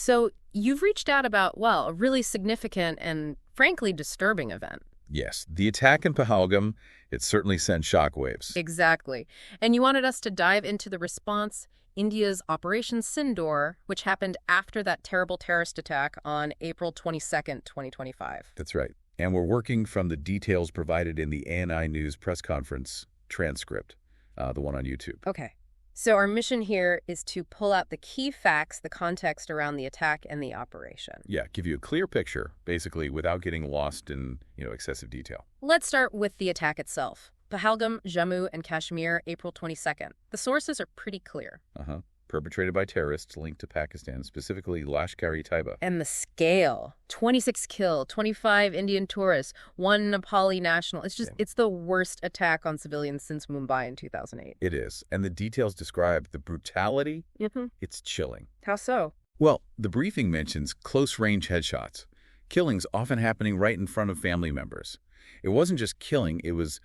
So you've reached out about, well, a really significant and frankly disturbing event. Yes, the attack in Pahalgam, it certainly sent shockwaves. Exactly. And you wanted us to dive into the response, India's Operation Sindoor, which happened after that terrible terrorist attack on April 22nd, 2025. That's right. And we're working from the details provided in the ANI News press conference transcript, the one on YouTube. Okay. So our mission here is to pull out the key facts, the context around the attack and the operation. Yeah, give you a clear picture, basically, without getting lost in, excessive detail. Let's start with the attack itself. Pahalgam, Jammu, and Kashmir, April 22nd. The sources are pretty clear. Perpetrated by terrorists linked to Pakistan, specifically Lashkar-e-Taiba. And the scale. 26 killed, 25 Indian tourists, 1 Nepali national. It's the worst attack on civilians since Mumbai in 2008. It is. And the details describe the brutality. It's chilling. How so? Well, the briefing mentions close-range headshots, killings often happening right in front of family members. It wasn't just killing, it was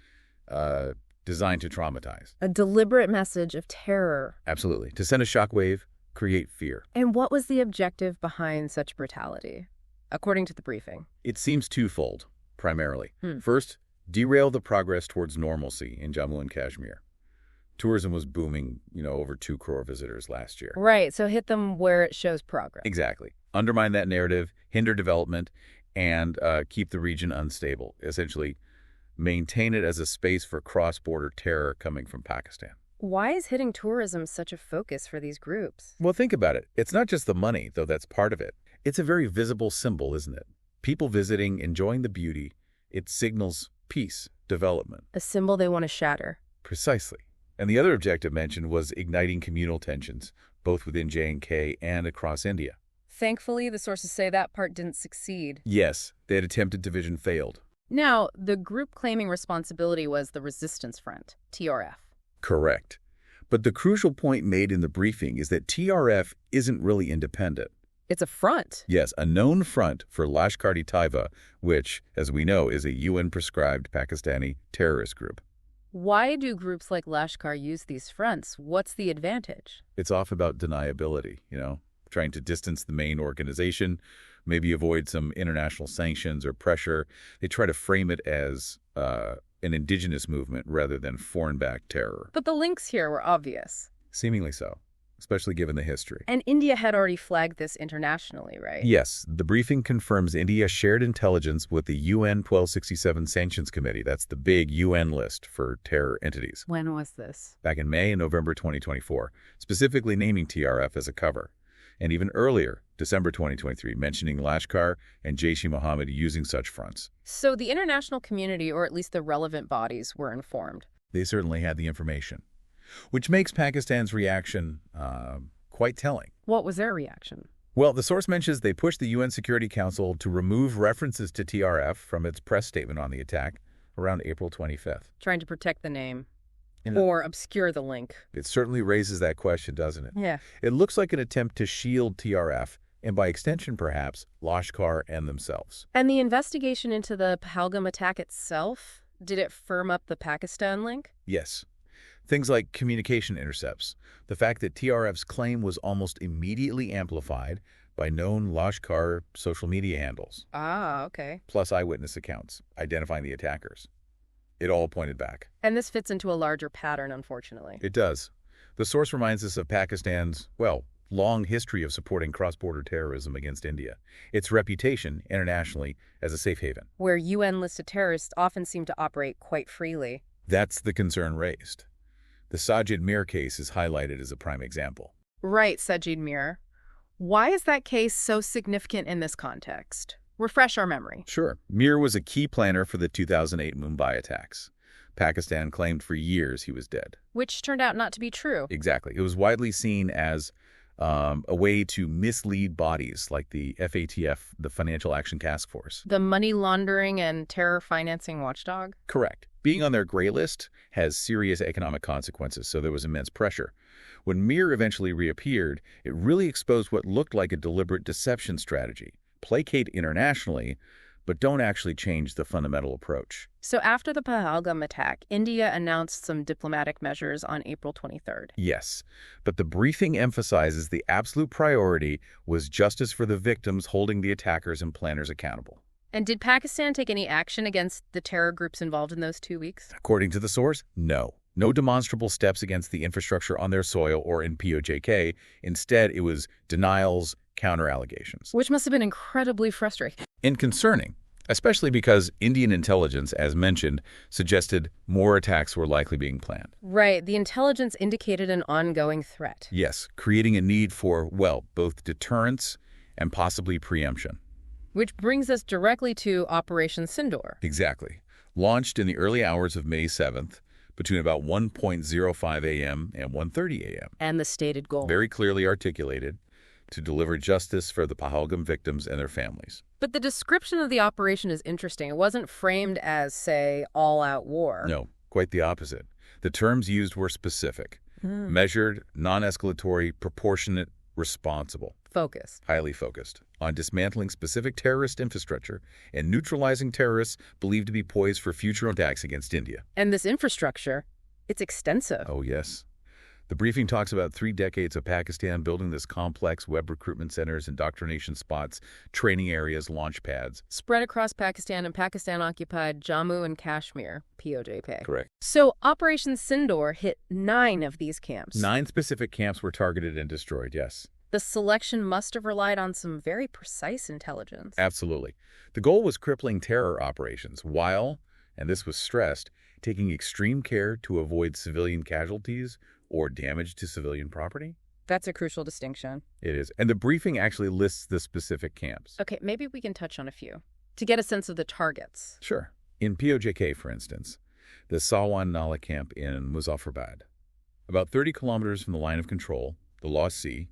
designed to traumatize. A deliberate message of terror. Absolutely. To send a shockwave, create fear. And what was the objective behind such brutality, according to the briefing? It seems twofold, primarily. First, derail the progress towards normalcy in Jammu and Kashmir. Tourism was booming, over 2 crore visitors last year. Right, so hit them where it shows progress. Exactly. Undermine that narrative, hinder development, and keep the region unstable. Essentially, maintain it as a space for cross-border terror coming from Pakistan. Why is hitting tourism such a focus for these groups? Well, think about it. It's not just the money, though that's part of it. It's a very visible symbol, isn't it? People visiting, enjoying the beauty. It signals peace, development. A symbol they want to shatter. Precisely. And the other objective mentioned was igniting communal tensions, both within J&K and across India. Thankfully, the sources say that part didn't succeed. Yes, that attempted division failed. Now, the group claiming responsibility was the Resistance Front, TRF. Correct. But the crucial point made in the briefing is that TRF isn't really independent. It's a front. Yes, a known front for Lashkar-e-Taiba, which, as we know, is a UN-prescribed Pakistani terrorist group. Why do groups like Lashkar use these fronts? What's the advantage? It's off about deniability, trying to distance the main organization, maybe avoid some international sanctions or pressure. They try to frame it as an indigenous movement rather than foreign-backed terror. But the links here were obvious. Seemingly so, especially given the history. And India had already flagged this internationally, right? Yes, the briefing confirms India shared intelligence with the UN 1267 Sanctions Committee. That's the big UN list for terror entities. When was this? Back in May and November 2024, specifically naming TRF as a cover. And even earlier, December 2023, mentioning Lashkar and Jaish-e-Mohammed using such fronts. So the international community, or at least the relevant bodies, were informed. They certainly had the information, which makes Pakistan's reaction quite telling. What was their reaction? Well, the source mentions they pushed the UN Security Council to remove references to TRF from its press statement on the attack around April 25th. Trying to protect the name. Or obscure the link. It certainly raises that question, doesn't it? Yeah. It looks like an attempt to shield TRF, and by extension, perhaps, Lashkar and themselves. And the investigation into the Pahalgam attack itself, did it firm up the Pakistan link? Yes. Things like communication intercepts, the fact that TRF's claim was almost immediately amplified by known Lashkar social media handles. Ah, okay. Plus eyewitness accounts, identifying the attackers. It all pointed back. And this fits into a larger pattern, unfortunately. It does. The source reminds us of Pakistan's, long history of supporting cross-border terrorism against India. Its reputation, internationally, as a safe haven. Where UN-listed terrorists often seem to operate quite freely. That's the concern raised. The Sajid Mir case is highlighted as a prime example. Right, Sajid Mir. Why is that case so significant in this context? Refresh our memory. Sure. Mir was a key planner for the 2008 Mumbai attacks. Pakistan claimed for years he was dead. Which turned out not to be true. Exactly. It was widely seen as a way to mislead bodies like the FATF, the Financial Action Task Force. The money laundering and terror financing watchdog? Correct. Being on their gray list has serious economic consequences, so there was immense pressure. When Mir eventually reappeared, it really exposed what looked like a deliberate deception strategy. Placate internationally, but don't actually change the fundamental approach. So after the Pahalgam attack, India announced some diplomatic measures on April 23rd. Yes, but the briefing emphasizes the absolute priority was justice for the victims, holding the attackers and planners accountable. And did Pakistan take any action against the terror groups involved in those 2 weeks? According to the source, no. No demonstrable steps against the infrastructure on their soil or in POJK. Instead, it was denials, counter-allegations. Which must have been incredibly frustrating. And concerning, especially because Indian intelligence, as mentioned, suggested more attacks were likely being planned. Right. The intelligence indicated an ongoing threat. Yes, creating a need for, well, both deterrence and possibly preemption. Which brings us directly to Operation Sindoor. Exactly. Launched in the early hours of May 7th, between about 1:05 a.m. and 1:30 a.m. And the stated goal. Very clearly articulated, to deliver justice for the Pahalgam victims and their families. But the description of the operation is interesting. It wasn't framed as, say, all-out war. No, quite the opposite. The terms used were specific. Measured, non-escalatory, proportionate, responsible. Focused. Highly focused on dismantling specific terrorist infrastructure and neutralizing terrorists believed to be poised for future attacks against India. And this infrastructure, it's extensive. Oh, yes. The briefing talks about 3 decades of Pakistan building this complex web recruitment centers, indoctrination spots, training areas, launch pads. Spread across Pakistan and Pakistan-occupied Jammu and Kashmir, POJK. Correct. So Operation Sindoor hit 9 of these camps. 9 specific camps were targeted and destroyed, yes. The selection must have relied on some very precise intelligence. Absolutely. The goal was crippling terror operations while, and this was stressed, taking extreme care to avoid civilian casualties or damage to civilian property. That's a crucial distinction. It is. And the briefing actually lists the specific camps. Okay, maybe we can touch on a few to get a sense of the targets. Sure. In POJK, for instance, the Sawan Nala camp in Muzaffarabad, about 30 kilometers from the line of control, the Law Sea,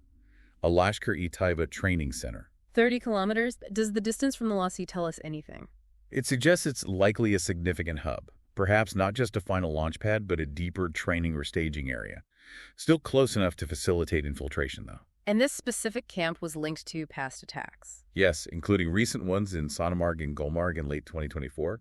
a Lashkar-e-Taiba training center. 30 kilometers? Does the distance from the Law Sea tell us anything? It suggests it's likely a significant hub. Perhaps not just a final launch pad, but a deeper training or staging area. Still close enough to facilitate infiltration, though. And this specific camp was linked to past attacks. Yes, including recent ones in Sonamarg and Gulmarg in late 2024,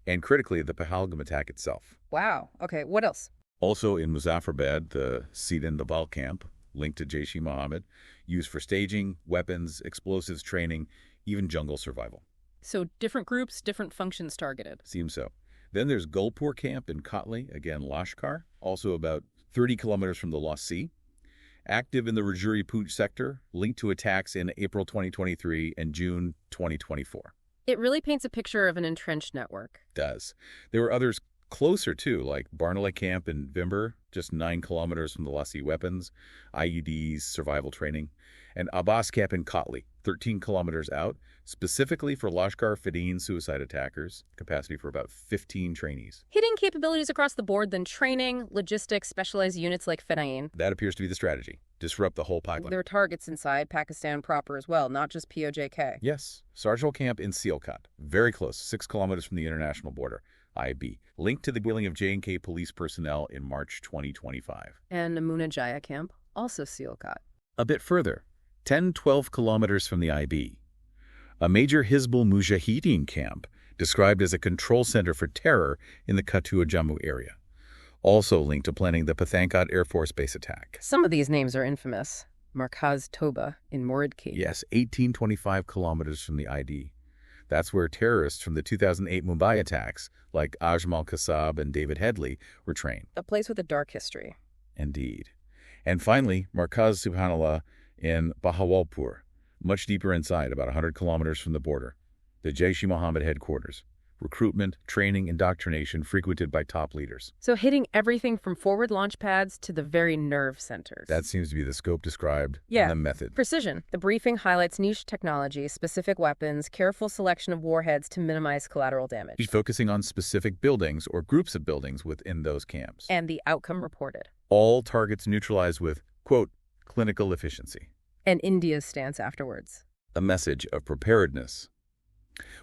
and critically, the Pahalgam attack itself. Wow. Okay, what else? Also in Muzaffarabad, the Sidan Dabal camp, linked to Jaish-e-Mohammed, used for staging, weapons, explosives training, even jungle survival. So different groups, different functions targeted. Seems so. Then there's Gulpur camp in Kotli, again Lashkar, also about 30 kilometers from the Law Sea. Active in the Rajouri Poonch sector, linked to attacks in April 2023 and June 2024. It really paints a picture of an entrenched network. Does. There were others closer too, like Barnala camp in Vimber, just 9 kilometers from the Law Sea weapons, IEDs, survival training, and Abbas camp in Kotli, 13 kilometers out, specifically for Lashkar Fedayeen suicide attackers, capacity for about 15 trainees. Hitting capabilities across the board, then training, logistics, specialized units like Fedayeen. That appears to be the strategy. Disrupt the whole pipeline. There are targets inside Pakistan proper as well, not just POJK. Yes. Sarjal camp in Sialkot, very close, 6 kilometers from the international border. IB, linked to the killing of J&K police personnel in March 2025. And Amuna Jaya camp, also Sialkot. A bit further, 10-12 kilometers from the IB. A major Hizbul Mujahideen camp, described as a control center for terror in the Katua Jammu area. Also linked to planning the Pathankot Air Force Base attack. Some of these names are infamous. Markaz Toba in Moradki. Yes, 1825 kilometers from the ID. That's where terrorists from the 2008 Mumbai attacks, like Ajmal Kasab and David Headley, were trained. A place with a dark history. Indeed. And finally, Markaz Subhanallah in Bahawalpur, much deeper inside, about 100 kilometers from the border. The Jaish-e-Mohammed headquarters. Recruitment, training, indoctrination frequented by top leaders. So hitting everything from forward launch pads to the very nerve centers. That seems to be the scope described Yeah. in the method. Precision. The briefing highlights niche technology, specific weapons, careful selection of warheads to minimize collateral damage. He's focusing on specific buildings or groups of buildings within those camps. And the outcome reported. All targets neutralized with, quote, clinical efficiency. And India's stance afterwards. A message of preparedness.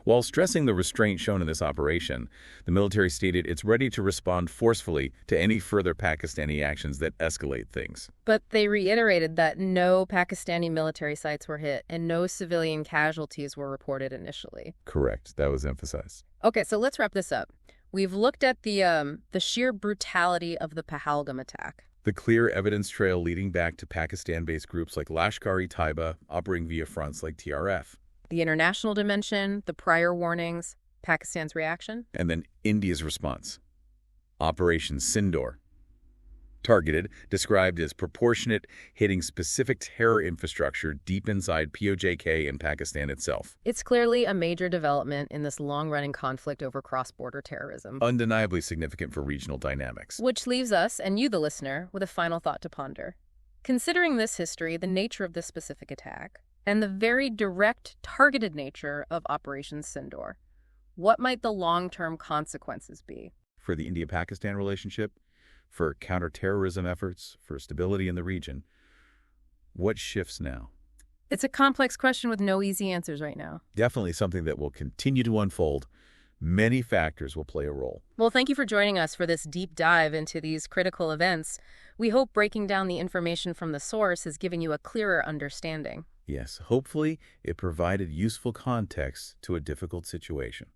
While stressing the restraint shown in this operation, the military stated it's ready to respond forcefully to any further Pakistani actions that escalate things. But they reiterated that no Pakistani military sites were hit and no civilian casualties were reported initially. Correct. That was emphasized. Okay, so let's wrap this up. We've looked at the sheer brutality of the Pahalgam attack. The clear evidence trail leading back to Pakistan-based groups like Lashkar-e-Taiba operating via fronts like TRF. The international dimension, the prior warnings, Pakistan's reaction. And then India's response. Operation Sindoor. Targeted, described as proportionate, hitting specific terror infrastructure deep inside POJK and Pakistan itself. It's clearly a major development in this long-running conflict over cross-border terrorism. Undeniably significant for regional dynamics. Which leaves us, and you the listener, with a final thought to ponder. Considering this history, the nature of this specific attack, and the very direct, targeted nature of Operation Sindoor, what might the long-term consequences be? For the India-Pakistan relationship, for counterterrorism efforts, for stability in the region, what shifts now? It's a complex question with no easy answers right now. Definitely something that will continue to unfold. Many factors will play a role. Well, thank you for joining us for this deep dive into these critical events. We hope breaking down the information from the source is giving you a clearer understanding. Yes, hopefully it provided useful context to a difficult situation.